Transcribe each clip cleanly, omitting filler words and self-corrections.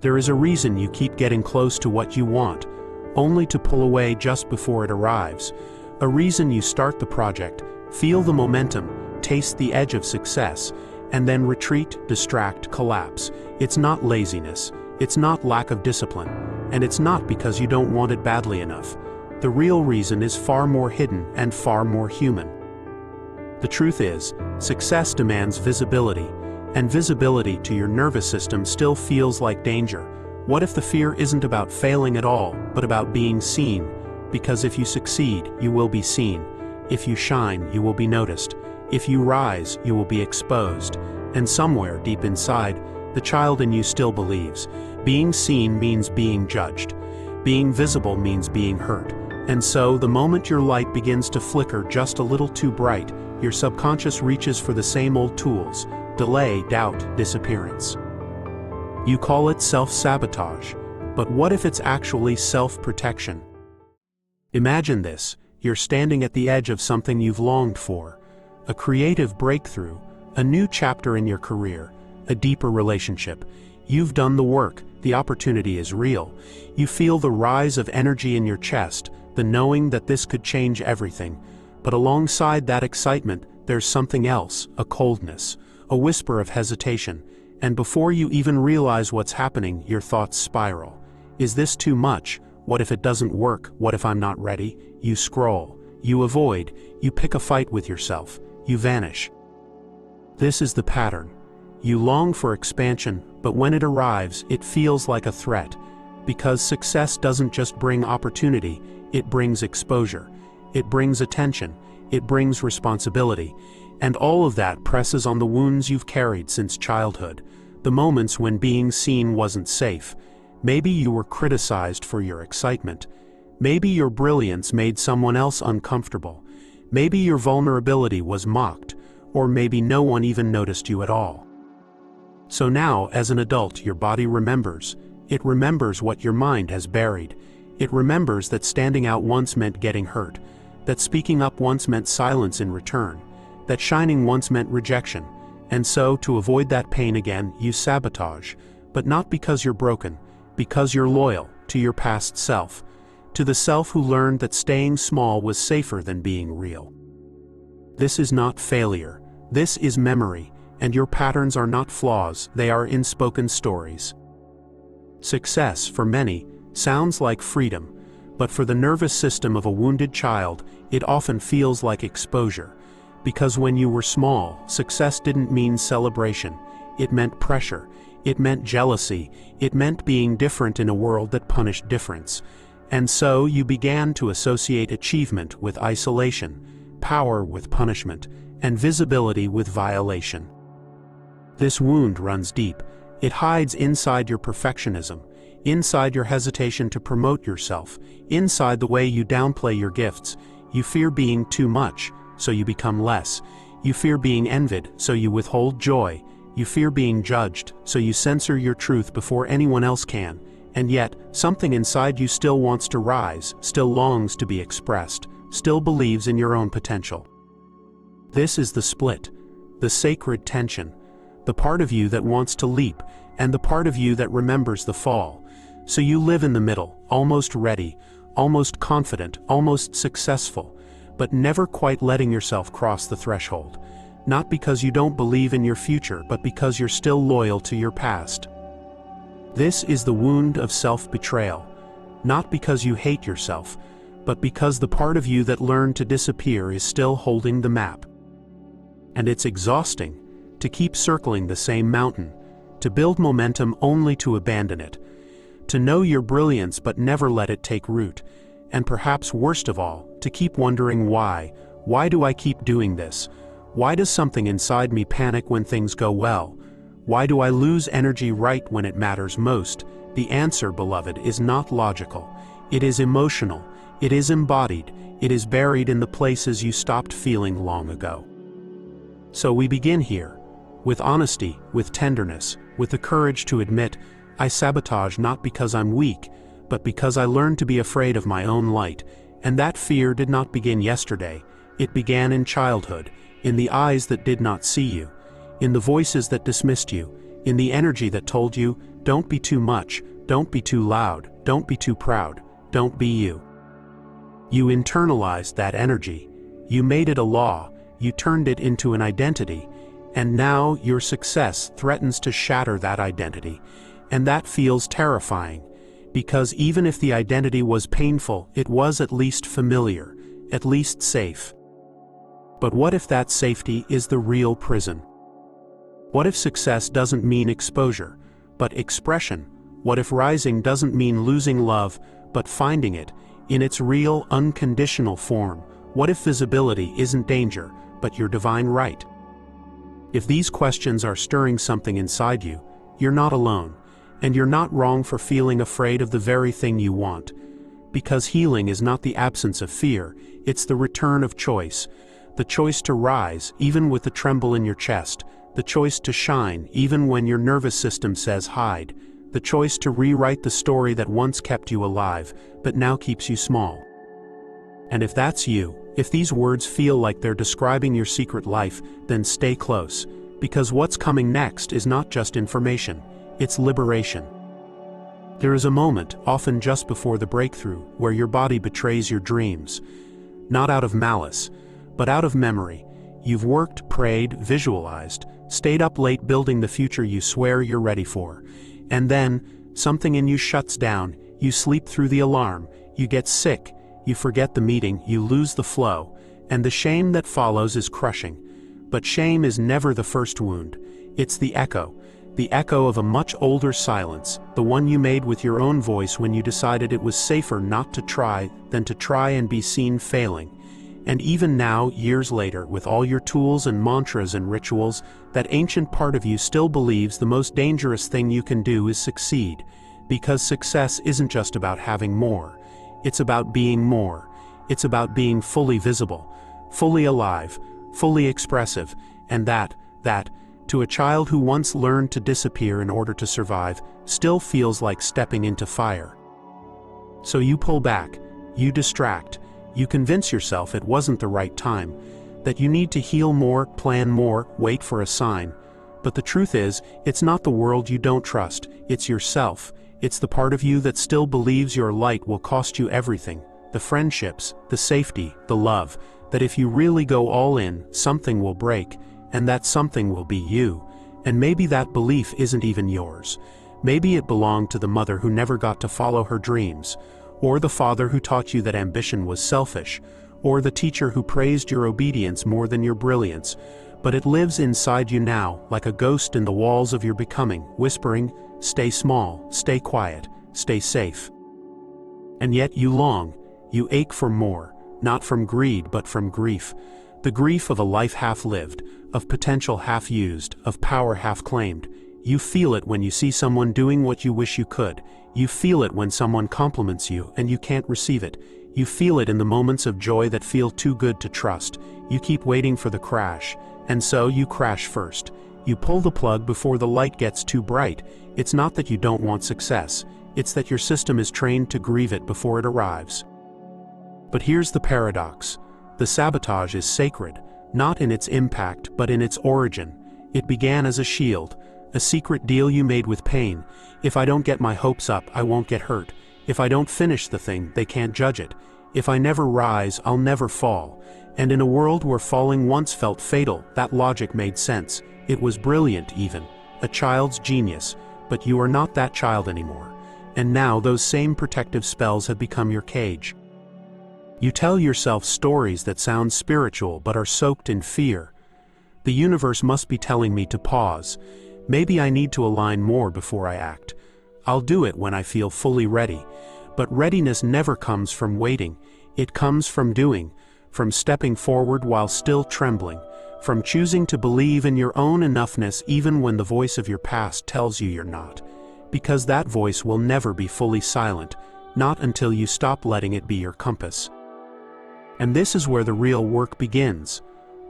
There is a reason you keep getting close to what you want, only to pull away just before it arrives. A reason you start the project, feel the momentum, taste the edge of success, and then retreat, distract, collapse. It's not laziness, it's not lack of discipline, and it's not because you don't want it badly enough. The real reason is far more hidden and far more human. The truth is, success demands visibility, and visibility to your nervous system still feels like danger. What if the fear isn't about failing at all, but about being seen? Because if you succeed, you will be seen. If you shine, you will be noticed. If you rise, you will be exposed. And somewhere deep inside, the child in you still believes. Being seen means being judged. Being visible means being hurt. And so, the moment your light begins to flicker just a little too bright, your subconscious reaches for the same old tools: delay, doubt, disappearance. You call it self-sabotage, but what if it's actually self-protection? Imagine this: you're standing at the edge of something you've longed for, a creative breakthrough, a new chapter in your career, a deeper relationship. You've done the work, the opportunity is real. You feel the rise of energy in your chest, the knowing that this could change everything. But alongside that excitement, there's something else, a coldness, a whisper of hesitation, and before you even realize what's happening, your thoughts spiral. Is this too much? What if it doesn't work? What if I'm not ready? You scroll, you avoid, you pick a fight with yourself, you vanish. This is the pattern. You long for expansion, but when it arrives, it feels like a threat. Because success doesn't just bring opportunity, it brings exposure. It brings attention, it brings responsibility, and all of that presses on the wounds you've carried since childhood, the moments when being seen wasn't safe. Maybe you were criticized for your excitement. Maybe your brilliance made someone else uncomfortable. Maybe your vulnerability was mocked, or maybe no one even noticed you at all. So now, as an adult, your body remembers. It remembers what your mind has buried. It remembers that standing out once meant getting hurt, that speaking up once meant silence in return, that shining once meant rejection, and so, to avoid that pain again, you sabotage, but not because you're broken, because you're loyal to your past self, to the self who learned that staying small was safer than being real. This is not failure, this is memory, and your patterns are not flaws, they are unspoken stories. Success, for many, sounds like freedom, but for the nervous system of a wounded child, it often feels like exposure. Because when you were small, success didn't mean celebration. It meant pressure. It meant jealousy. It meant being different in a world that punished difference. And so you began to associate achievement with isolation, power with punishment, and visibility with violation. This wound runs deep. It hides inside your perfectionism, inside your hesitation to promote yourself, inside the way you downplay your gifts. You fear being too much, so you become less. You fear being envied, so you withhold joy. You fear being judged, so you censor your truth before anyone else can. And yet, something inside you still wants to rise, still longs to be expressed, still believes in your own potential. This is the split, the sacred tension, the part of you that wants to leap, and the part of you that remembers the fall. So you live in the middle, almost ready, almost confident, almost successful, but never quite letting yourself cross the threshold. Not because you don't believe in your future, but because you're still loyal to your past. This is the wound of self-betrayal, not because you hate yourself, but because the part of you that learned to disappear is still holding the map. And it's exhausting to keep circling the same mountain, to build momentum only to abandon it, to know your brilliance but never let it take root, and perhaps worst of all, to keep wondering why. Why do I keep doing this? Why does something inside me panic when things go well? Why do I lose energy right when it matters most? The answer, beloved, is not logical. It is emotional. It is embodied. It is buried in the places you stopped feeling long ago. So we begin here, with honesty, with tenderness, with the courage to admit, I sabotage not because I'm weak, but because I learned to be afraid of my own light, and that fear did not begin yesterday. It began in childhood, in the eyes that did not see you, in the voices that dismissed you, in the energy that told you, Don't be too much, don't be too loud, don't be too proud, don't be you. You internalized that energy. You made it a law, you turned it into an identity, and now your success threatens to shatter that identity. And that feels terrifying, because even if the identity was painful, it was at least familiar, at least safe. But what if that safety is the real prison? What if success doesn't mean exposure, but expression? What if rising doesn't mean losing love, but finding it in its real, unconditional form? What if visibility isn't danger, but your divine right? If these questions are stirring something inside you, you're not alone, and you're not wrong for feeling afraid of the very thing you want. Because healing is not the absence of fear, it's the return of choice. The choice to rise, even with the tremble in your chest. The choice to shine, even when your nervous system says hide. The choice to rewrite the story that once kept you alive, but now keeps you small. And if that's you, if these words feel like they're describing your secret life, then stay close, because what's coming next is not just information, it's liberation. There is a moment, often just before the breakthrough, where your body betrays your dreams. Not out of malice, but out of memory. You've worked, prayed, visualized, stayed up late building the future you swear you're ready for. And then, something in you shuts down, you sleep through the alarm, you get sick, you forget the meeting, you lose the flow, and the shame that follows is crushing. But shame is never the first wound. It's the echo of a much older silence, the one you made with your own voice when you decided it was safer not to try than to try and be seen failing. And even now, years later, with all your tools and mantras and rituals, that ancient part of you still believes the most dangerous thing you can do is succeed. Because success isn't just about having more. It's about being more. It's about being fully visible, fully alive, fully expressive, and that, to a child who once learned to disappear in order to survive, still feels like stepping into fire. So you pull back, you distract, you convince yourself it wasn't the right time, that you need to heal more, plan more, wait for a sign. But the truth is, it's not the world you don't trust, it's yourself. It's the part of you that still believes your light will cost you everything, the friendships, the safety, the love, that if you really go all in, something will break, and that something will be you. And maybe that belief isn't even yours. Maybe it belonged to the mother who never got to follow her dreams, or the father who taught you that ambition was selfish, or the teacher who praised your obedience more than your brilliance. But it lives inside you now, like a ghost in the walls of your becoming, whispering, "Stay small, stay quiet, stay safe." And yet you long, you ache for more, not from greed but from grief. The grief of a life half lived, of potential half used, of power half claimed. You feel it when you see someone doing what you wish you could. You feel it when someone compliments you and you can't receive it. You feel it in the moments of joy that feel too good to trust. You keep waiting for the crash, and so you crash first. You pull the plug before the light gets too bright. It's not that you don't want success, it's that your system is trained to grieve it before it arrives. But here's the paradox. The sabotage is sacred, not in its impact but in its origin. It began as a shield, a secret deal you made with pain. If I don't get my hopes up, I won't get hurt. If I don't finish the thing, they can't judge it. If I never rise, I'll never fall. And in a world where falling once felt fatal, that logic made sense. It was brilliant even, a child's genius. But you are not that child anymore. And now those same protective spells have become your cage. You tell yourself stories that sound spiritual but are soaked in fear. The universe must be telling me to pause. Maybe I need to align more before I act. I'll do it when I feel fully ready. But readiness never comes from waiting. It comes from doing, from stepping forward while still trembling, from choosing to believe in your own enoughness even when the voice of your past tells you you're not. Because that voice will never be fully silent, not until you stop letting it be your compass. And this is where the real work begins.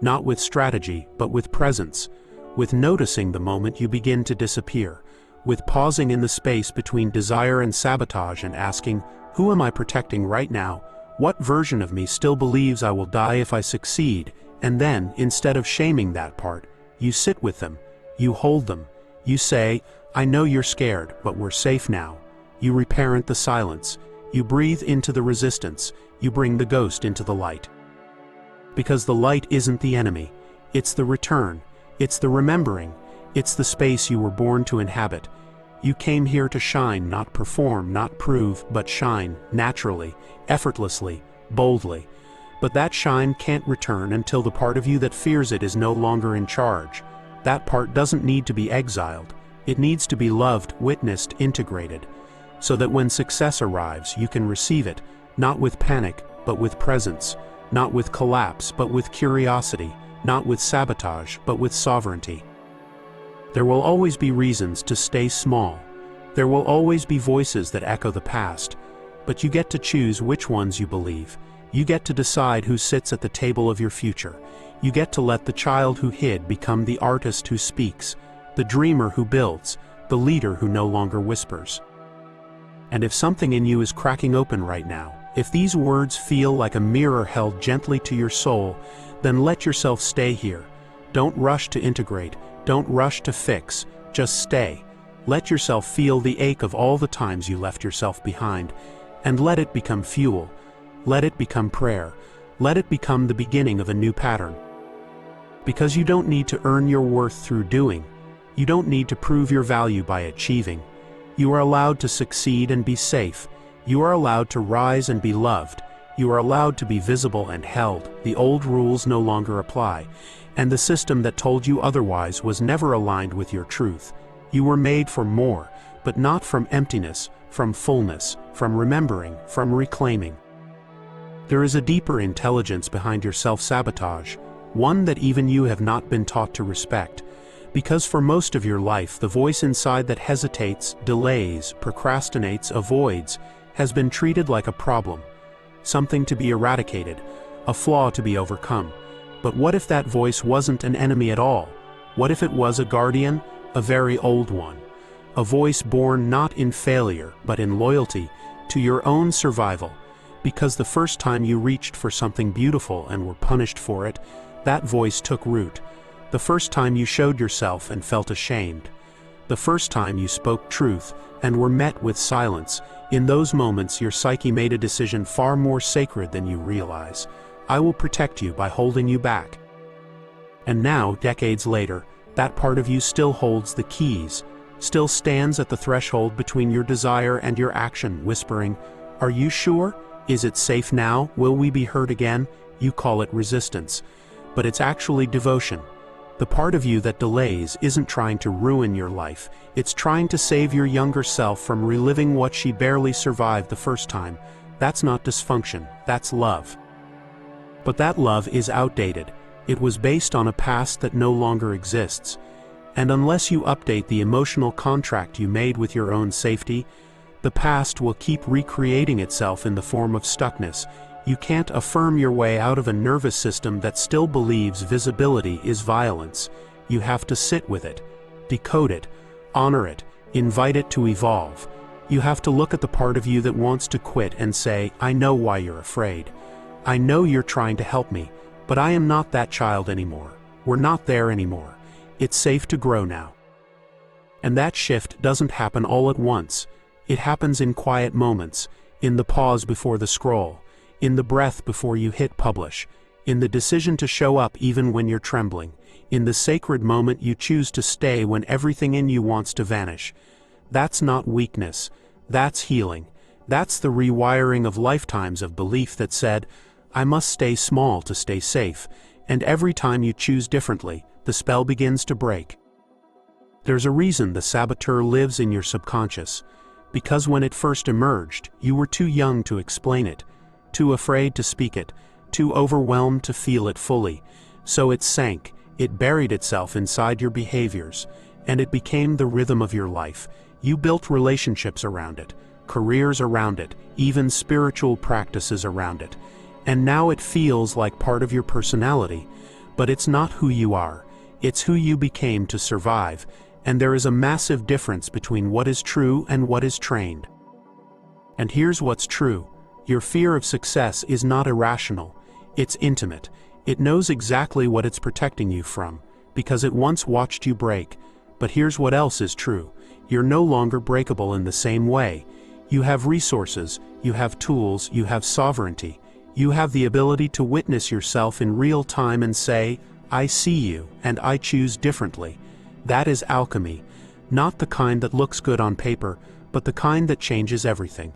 Not with strategy, but with presence. With noticing the moment you begin to disappear. With pausing in the space between desire and sabotage and asking, who am I protecting right now? What version of me still believes I will die if I succeed? And then, instead of shaming that part, you sit with them. You hold them. You say, I know you're scared, but we're safe now. You reparent the silence. You breathe into the resistance. You bring the ghost into the light. Because the light isn't the enemy. It's the return. It's the remembering. It's the space you were born to inhabit. You came here to shine, not perform, not prove, but shine, naturally, effortlessly, boldly. But that shine can't return until the part of you that fears it is no longer in charge. That part doesn't need to be exiled. It needs to be loved, witnessed, integrated. So that when success arrives, you can receive it, not with panic, but with presence. Not with collapse, but with curiosity. Not with sabotage, but with sovereignty. There will always be reasons to stay small. There will always be voices that echo the past. But you get to choose which ones you believe. You get to decide who sits at the table of your future. You get to let the child who hid become the artist who speaks, the dreamer who builds, the leader who no longer whispers. And if something in you is cracking open right now, if these words feel like a mirror held gently to your soul, then let yourself stay here. Don't rush to integrate. Don't rush to fix. Just stay. Let yourself feel the ache of all the times you left yourself behind, and let it become fuel. Let it become prayer. Let it become the beginning of a new pattern. Because you don't need to earn your worth through doing. You don't need to prove your value by achieving. You are allowed to succeed and be safe. You are allowed to rise and be loved. You are allowed to be visible and held. The old rules no longer apply, and the system that told you otherwise was never aligned with your truth. You were made for more, but not from emptiness, from fullness, from remembering, from reclaiming. There is a deeper intelligence behind your self-sabotage, one that even you have not been taught to respect. Because for most of your life, the voice inside that hesitates, delays, procrastinates, avoids, has been treated like a problem, something to be eradicated, a flaw to be overcome. But what if that voice wasn't an enemy at all? What if it was a guardian, a very old one? A voice born not in failure, but in loyalty to your own survival. Because the first time you reached for something beautiful and were punished for it, that voice took root. The first time you showed yourself and felt ashamed. The first time you spoke truth and were met with silence. In those moments, your psyche made a decision far more sacred than you realize. I will protect you by holding you back. And now, decades later, that part of you still holds the keys, still stands at the threshold between your desire and your action, whispering, "Are you sure? Is it safe now? Will we be hurt again?" You call it resistance, but it's actually devotion. The part of you that delays isn't trying to ruin your life. It's trying to save your younger self from reliving what she barely survived the first time. That's not dysfunction, that's love. But that love is outdated. It was based on a past that no longer exists. And unless you update the emotional contract you made with your own safety, the past will keep recreating itself in the form of stuckness. You can't affirm your way out of a nervous system that still believes visibility is violence. You have to sit with it, decode it, honor it, invite it to evolve. You have to look at the part of you that wants to quit and say, "I know why you're afraid. I know you're trying to help me, but I am not that child anymore. We're not there anymore. It's safe to grow now." And that shift doesn't happen all at once. It happens in quiet moments, in the pause before the scroll, in the breath before you hit publish, in the decision to show up even when you're trembling, in the sacred moment you choose to stay when everything in you wants to vanish. That's not weakness. That's healing. That's the rewiring of lifetimes of belief that said, "I must stay small to stay safe," and every time you choose differently, the spell begins to break. There's a reason the saboteur lives in your subconscious, because when it first emerged, you were too young to explain it, too afraid to speak it, too overwhelmed to feel it fully. So it sank, it buried itself inside your behaviors, and it became the rhythm of your life. You built relationships around it, careers around it, even spiritual practices around it. And now it feels like part of your personality, but it's not who you are. It's who you became to survive, and there is a massive difference between what is true and what is trained. And here's what's true. Your fear of success is not irrational. It's intimate. It knows exactly what it's protecting you from, because it once watched you break. But here's what else is true. You're no longer breakable in the same way. You have resources, you have tools, you have sovereignty. You have the ability to witness yourself in real time and say, I see you, and I choose differently. That is alchemy, not the kind that looks good on paper, but the kind that changes everything.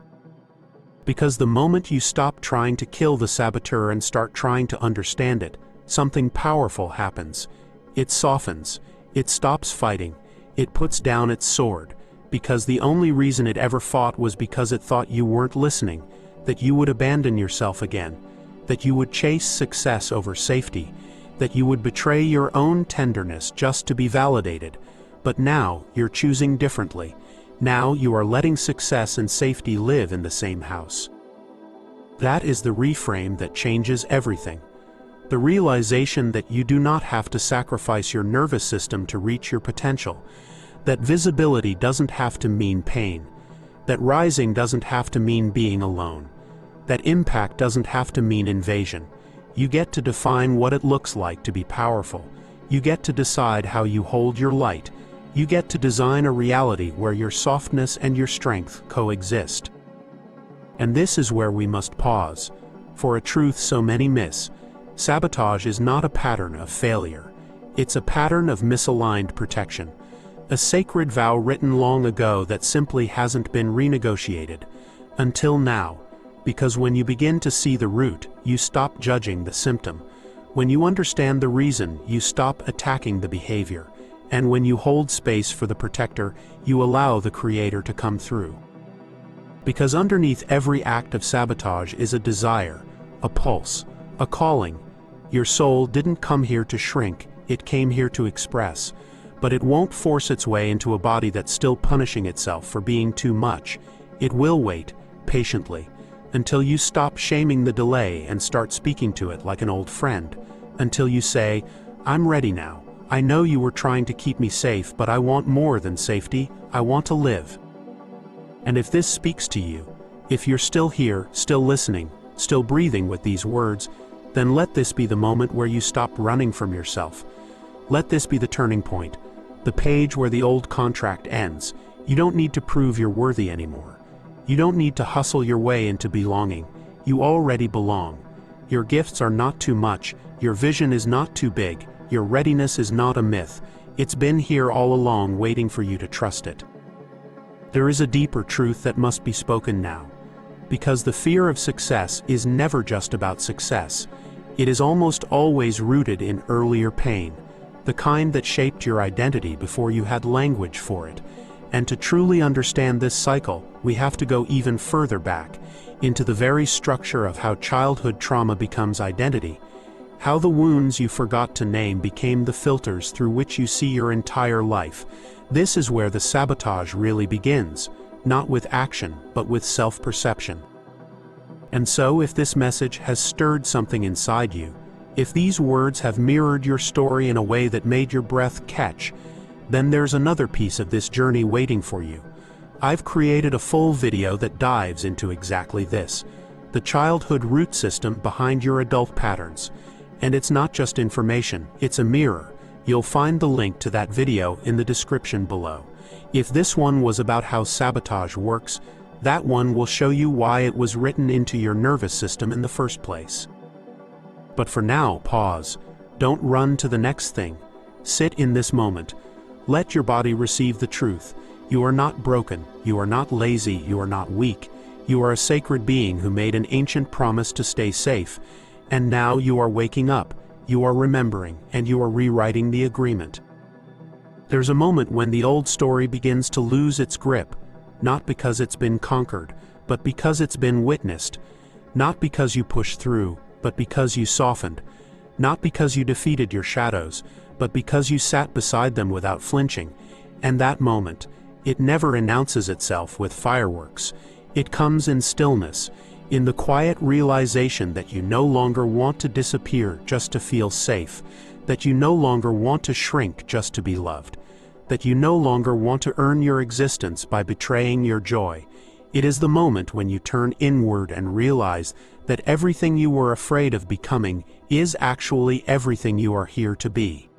Because the moment you stop trying to kill the saboteur and start trying to understand it, something powerful happens. It softens, it stops fighting, it puts down its sword, because the only reason it ever fought was because it thought you weren't listening, that you would abandon yourself again, that you would chase success over safety, that you would betray your own tenderness just to be validated. But now you're choosing differently. Now you are letting success and safety live in the same house. That is the reframe that changes everything. The realization that you do not have to sacrifice your nervous system to reach your potential, that visibility doesn't have to mean pain, that rising doesn't have to mean being alone, that impact doesn't have to mean invasion. You get to define what it looks like to be powerful. You get to decide how you hold your light. You get to design a reality where your softness and your strength coexist. And this is where we must pause. For a truth so many miss, sabotage is not a pattern of failure. It's a pattern of misaligned protection. A sacred vow written long ago that simply hasn't been renegotiated. Until now. Because when you begin to see the root, you stop judging the symptom. When you understand the reason, you stop attacking the behavior. And when you hold space for the protector, you allow the creator to come through. Because underneath every act of sabotage is a desire, a pulse, a calling. Your soul didn't come here to shrink, it came here to express. But it won't force its way into a body that's still punishing itself for being too much. It will wait, patiently, until you stop shaming the delay and start speaking to it like an old friend. Until you say, I'm ready now. I know you were trying to keep me safe, but I want more than safety. I want to live. And if this speaks to you, if you're still here, still listening, still breathing with these words, then let this be the moment where you stop running from yourself. Let this be the turning point, the page where the old contract ends. You don't need to prove you're worthy anymore. You don't need to hustle your way into belonging. You already belong. Your gifts are not too much. Your vision is not too big. Your readiness is not a myth. It's been here all along, waiting for you to trust it. There is a deeper truth that must be spoken now. Because the fear of success is never just about success. It is almost always rooted in earlier pain, the kind that shaped your identity before you had language for it. And to truly understand this cycle, we have to go even further back, into the very structure of how childhood trauma becomes identity, how the wounds you forgot to name became the filters through which you see your entire life. This is where the sabotage really begins, not with action, but with self-perception. And so, if this message has stirred something inside you, if these words have mirrored your story in a way that made your breath catch, then there's another piece of this journey waiting for you. I've created a full video that dives into exactly this, the childhood root system behind your adult patterns. And it's not just information, it's a mirror. You'll find the link to that video in the description below. If this one was about how sabotage works, that one will show you why it was written into your nervous system in the first place. But for now, pause. Don't run to the next thing. Sit in this moment. Let your body receive the truth. You are not broken. You are not lazy. You are not weak. You are a sacred being who made an ancient promise to stay safe. And now you are waking up. You are remembering, and you are rewriting the agreement. There's a moment when the old story begins to lose its grip, not because it's been conquered, but because it's been witnessed. Not because you pushed through, but because you softened. Not because you defeated your shadows, but because you sat beside them without flinching. And that moment, it never announces itself with fireworks. It comes in stillness, in the quiet realization that you no longer want to disappear just to feel safe, that you no longer want to shrink just to be loved, that you no longer want to earn your existence by betraying your joy. It is the moment when you turn inward and realize that everything you were afraid of becoming is actually everything you are here to be.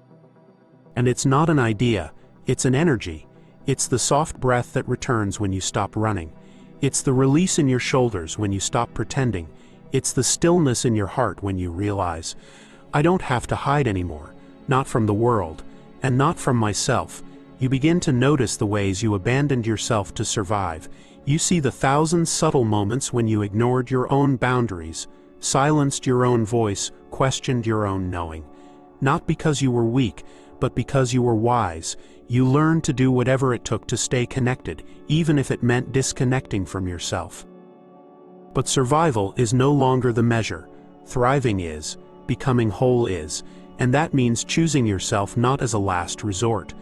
And it's not an idea, it's an energy. It's the soft breath that returns when you stop running. It's the release in your shoulders when you stop pretending. It's the stillness in your heart when you realize, I don't have to hide anymore, not from the world, and not from myself. You begin to notice the ways you abandoned yourself to survive. You see the thousand subtle moments when you ignored your own boundaries, silenced your own voice, questioned your own knowing. Not because you were weak, but because you were wise. You learned to do whatever it took to stay connected, even if it meant disconnecting from yourself. But survival is no longer the measure. Thriving is, becoming whole is, and that means choosing yourself not as a last resort,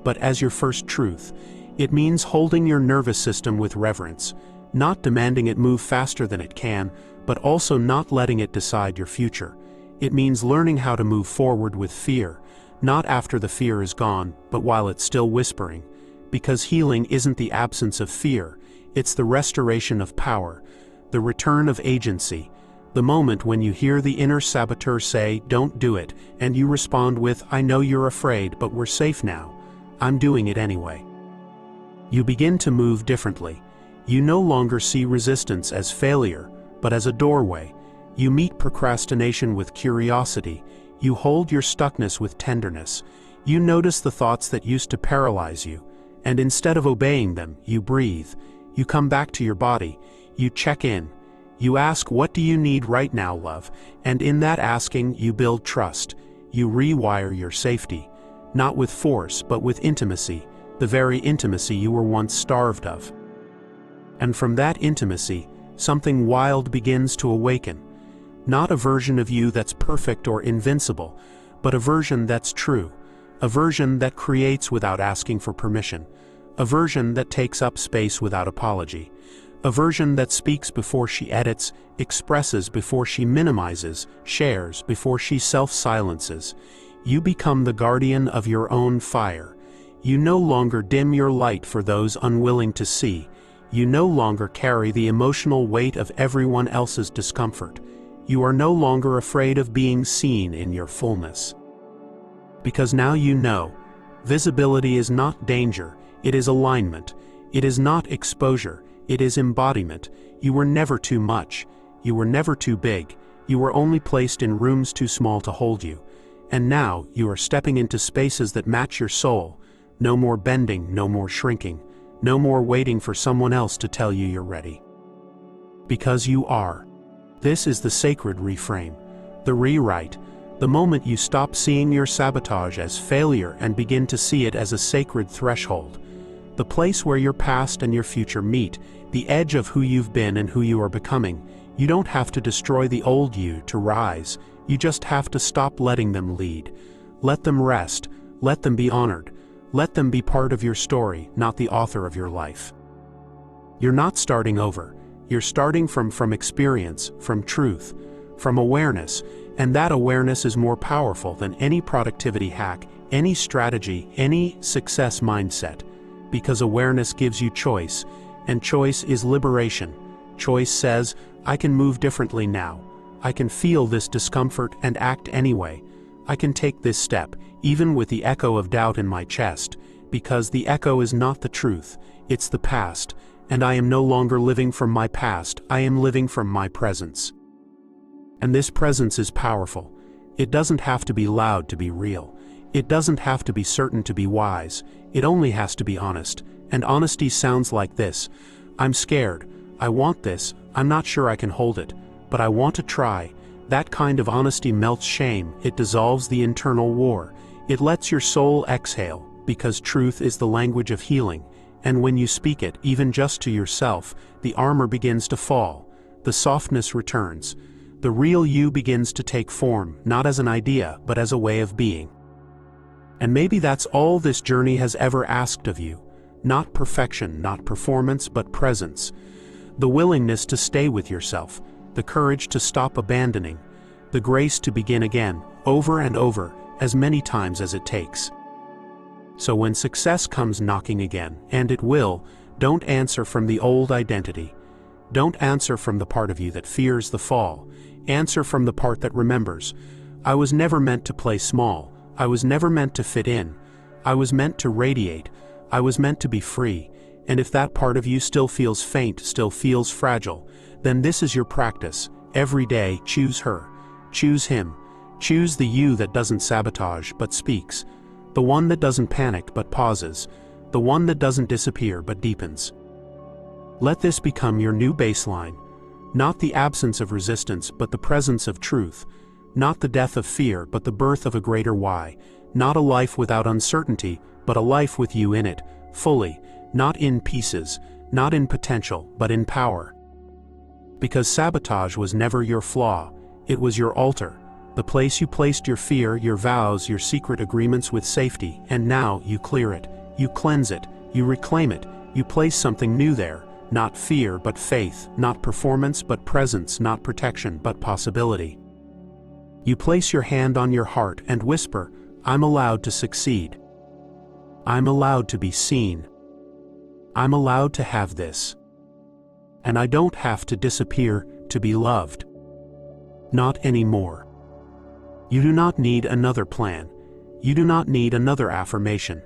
but as your first truth. It means holding your nervous system with reverence, not demanding it move faster than it can, but also not letting it decide your future. It means learning how to move forward with fear, not after the fear is gone, but while it's still whispering. Because healing isn't the absence of fear, it's the restoration of power, the return of agency, the moment when you hear the inner saboteur say, don't do it, and you respond with, I know you're afraid, but we're safe now. I'm doing it anyway. You begin to move differently. You no longer see resistance as failure, but as a doorway. You meet procrastination with curiosity. You hold your stuckness with tenderness. You notice the thoughts that used to paralyze you, and instead of obeying them, you breathe. You come back to your body. You check in. You ask, what do you need right now, love? And in that asking, you build trust. You rewire your safety. Not with force, but with intimacy, the very intimacy you were once starved of. And from that intimacy, something wild begins to awaken. Not a version of you that's perfect or invincible, but a version that's true, a version that creates without asking for permission, a version that takes up space without apology, a version that speaks before she edits, expresses before she minimizes, shares before she self-silences. You become the guardian of your own fire. You no longer dim your light for those unwilling to see. You no longer carry the emotional weight of everyone else's discomfort. You are no longer afraid of being seen in your fullness. Because now you know, visibility is not danger, it is alignment. It is not exposure, it is embodiment. You were never too much. You were never too big. You were only placed in rooms too small to hold you. And now you are stepping into spaces that match your soul. No more bending, no more shrinking, no more waiting for someone else to tell you you're ready. Because you are. This is the sacred reframe, the rewrite, the moment you stop seeing your sabotage as failure and begin to see it as a sacred threshold. The place where your past and your future meet, the edge of who you've been and who you are becoming. You don't have to destroy the old you to rise. You just have to stop letting them lead. Let them rest. Let them be honored. Let them be part of your story, not the author of your life. You're not starting over. You're starting from experience, from truth, from awareness, and that awareness is more powerful than any productivity hack, any strategy, any success mindset. Because awareness gives you choice, and choice is liberation. Choice says, I can move differently now. I can feel this discomfort and act anyway. I can take this step, even with the echo of doubt in my chest, because the echo is not the truth, it's the past, and I am no longer living from my past, I am living from my presence. And this presence is powerful. It doesn't have to be loud to be real. It doesn't have to be certain to be wise. It only has to be honest. And honesty sounds like this. I'm scared. I want this. I'm not sure I can hold it. But I want to try. That kind of honesty melts shame. It dissolves the internal war. It lets your soul exhale, because truth is the language of healing. And when you speak it, even just to yourself, the armor begins to fall. The softness returns. The real you begins to take form, not as an idea, but as a way of being. And maybe that's all this journey has ever asked of you. Not perfection, not performance, but presence. The willingness to stay with yourself. The courage to stop abandoning. The grace to begin again, over and over, as many times as it takes. So when success comes knocking again, and it will, don't answer from the old identity. Don't answer from the part of you that fears the fall. Answer from the part that remembers. I was never meant to play small. I was never meant to fit in. I was meant to radiate. I was meant to be free, and if that part of you still feels faint, still feels fragile, then this is your practice. Every day, choose her. Choose him. Choose the you that doesn't sabotage but speaks. The one that doesn't panic but pauses. The one that doesn't disappear but deepens. Let this become your new baseline. Not the absence of resistance but the presence of truth. Not the death of fear but the birth of a greater why. Not a life without uncertainty but a life with you in it, fully, not in pieces, not in potential but in power. Because sabotage was never your flaw, it was your altar. The place you placed your fear, your vows, your secret agreements with safety, and now you clear it, you cleanse it, you reclaim it, you place something new there, not fear but faith, not performance but presence, not protection but possibility. You place your hand on your heart and whisper, I'm allowed to succeed. I'm allowed to be seen. I'm allowed to have this. And I don't have to disappear to be loved. Not anymore. You do not need another plan. You do not need another affirmation.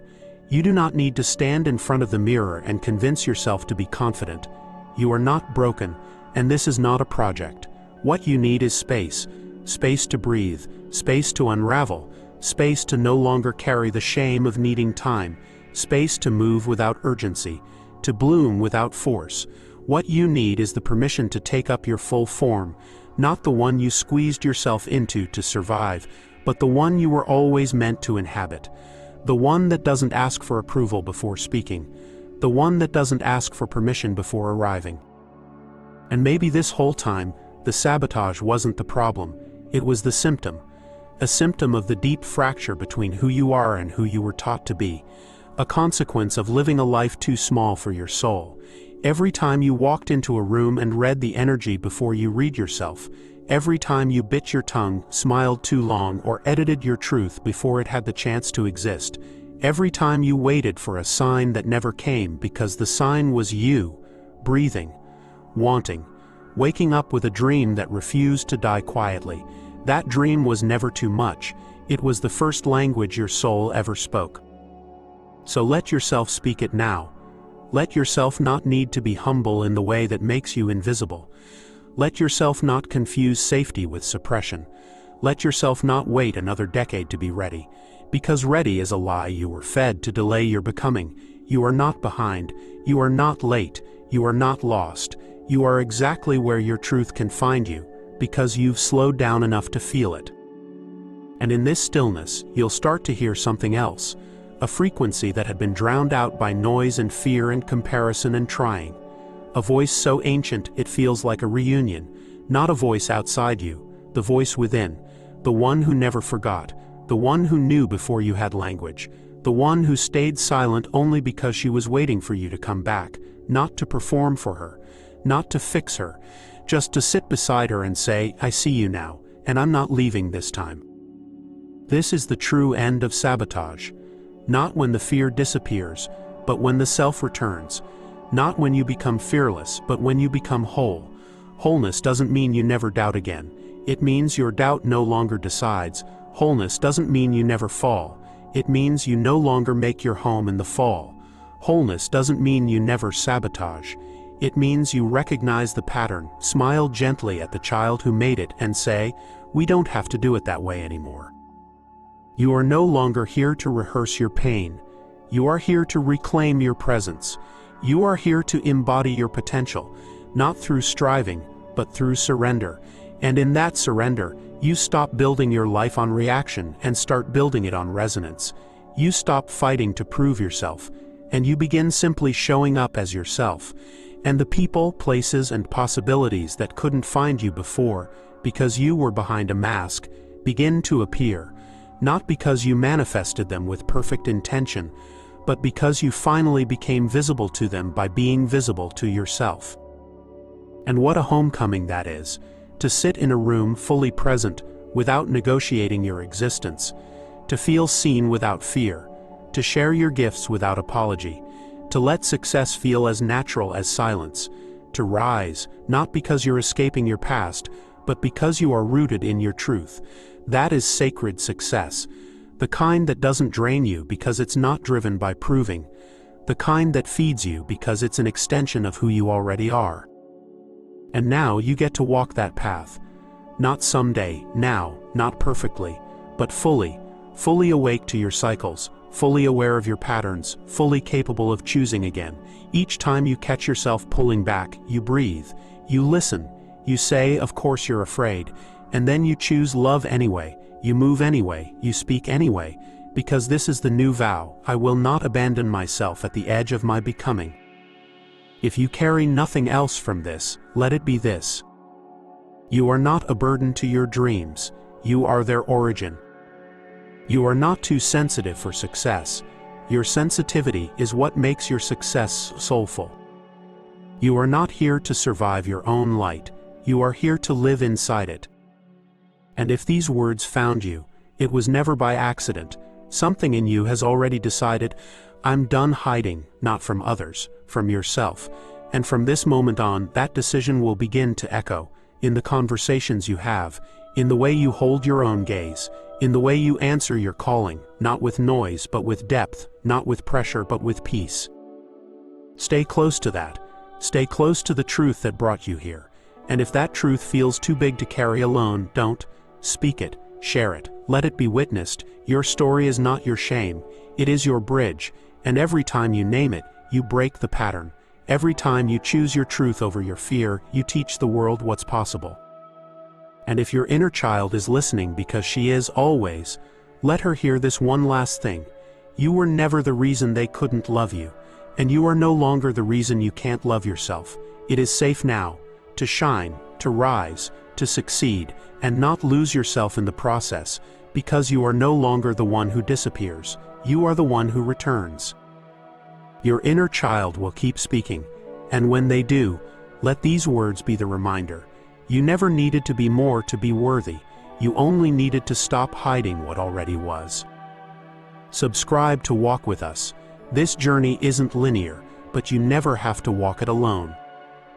You do not need to stand in front of the mirror and convince yourself to be confident. You are not broken, and this is not a project. What you need is space. Space to breathe, space to unravel, space to no longer carry the shame of needing time, space to move without urgency, to bloom without force. What you need is the permission to take up your full form, not the one you squeezed yourself into to survive, but the one you were always meant to inhabit. The one that doesn't ask for approval before speaking. The one that doesn't ask for permission before arriving. And maybe this whole time, the sabotage wasn't the problem, it was the symptom. A symptom of the deep fracture between who you are and who you were taught to be. A consequence of living a life too small for your soul. Every time you walked into a room and read the energy before you read yourself, every time you bit your tongue, smiled too long, or edited your truth before it had the chance to exist, every time you waited for a sign that never came because the sign was you, breathing, wanting, waking up with a dream that refused to die quietly, that dream was never too much, it was the first language your soul ever spoke. So let yourself speak it now. Let yourself not need to be humble in the way that makes you invisible. Let yourself not confuse safety with suppression. Let yourself not wait another decade to be ready. Because ready is a lie you were fed to delay your becoming. You are not behind. You are not late. You are not lost. You are exactly where your truth can find you, because you've slowed down enough to feel it. And in this stillness, you'll start to hear something else. A frequency that had been drowned out by noise and fear and comparison and trying. A voice so ancient it feels like a reunion, not a voice outside you, the voice within, the one who never forgot, the one who knew before you had language, the one who stayed silent only because she was waiting for you to come back, not to perform for her, not to fix her, just to sit beside her and say, I see you now, and I'm not leaving this time. This is the true end of sabotage. Not when the fear disappears, but when the self returns. Not when you become fearless, but when you become whole. Wholeness doesn't mean you never doubt again. It means your doubt no longer decides. Wholeness doesn't mean you never fall. It means you no longer make your home in the fall. Wholeness doesn't mean you never sabotage. It means you recognize the pattern, smile gently at the child who made it, and say, we don't have to do it that way anymore. You are no longer here to rehearse your pain. You are here to reclaim your presence. You are here to embody your potential, not through striving, but through surrender. And in that surrender, you stop building your life on reaction and start building it on resonance. You stop fighting to prove yourself, and you begin simply showing up as yourself. And the people, places, and possibilities that couldn't find you before, because you were behind a mask, begin to appear. Not because you manifested them with perfect intention, but because you finally became visible to them by being visible to yourself. And what a homecoming that is, to sit in a room fully present without negotiating your existence, to feel seen without fear, to share your gifts without apology, to let success feel as natural as silence, to rise, not because you're escaping your past, but because you are rooted in your truth. That is sacred success, the kind that doesn't drain you because it's not driven by proving, the kind that feeds you because it's an extension of who you already are. And now you get to walk that path. Not someday, now, not perfectly, but fully awake to your cycles, fully aware of your patterns, fully capable of choosing again. Each time you catch yourself pulling back, you breathe, you listen, you say, of course you're afraid, and then you choose love anyway, you move anyway, you speak anyway, because this is the new vow: I will not abandon myself at the edge of my becoming. If you carry nothing else from this, let it be this: you are not a burden to your dreams, you are their origin. You are not too sensitive for success. Your sensitivity is what makes your success soulful. You are not here to survive your own light, you are here to live inside it. And if these words found you, it was never by accident. Something in you has already decided, I'm done hiding, not from others, from yourself. And from this moment on, that decision will begin to echo, in the conversations you have, in the way you hold your own gaze, in the way you answer your calling, not with noise but with depth, not with pressure but with peace. Stay close to that. Stay close to the truth that brought you here. And if that truth feels too big to carry alone, don't. Speak it, share it, let it be witnessed. Your story is not your shame, it is your bridge, and every time you name it, you break the pattern. Every time you choose your truth over your fear, you teach the world what's possible. And if your inner child is listening, because she is always, let her hear this one last thing. You were never the reason they couldn't love you, and you are no longer the reason you can't love yourself. It is safe now, to shine, to rise, to succeed, and not lose yourself in the process, because you are no longer the one who disappears, you are the one who returns. Your inner child will keep speaking, and when they do, let these words be the reminder. You never needed to be more to be worthy, you only needed to stop hiding what already was. Subscribe to walk with us. This journey isn't linear, but you never have to walk it alone.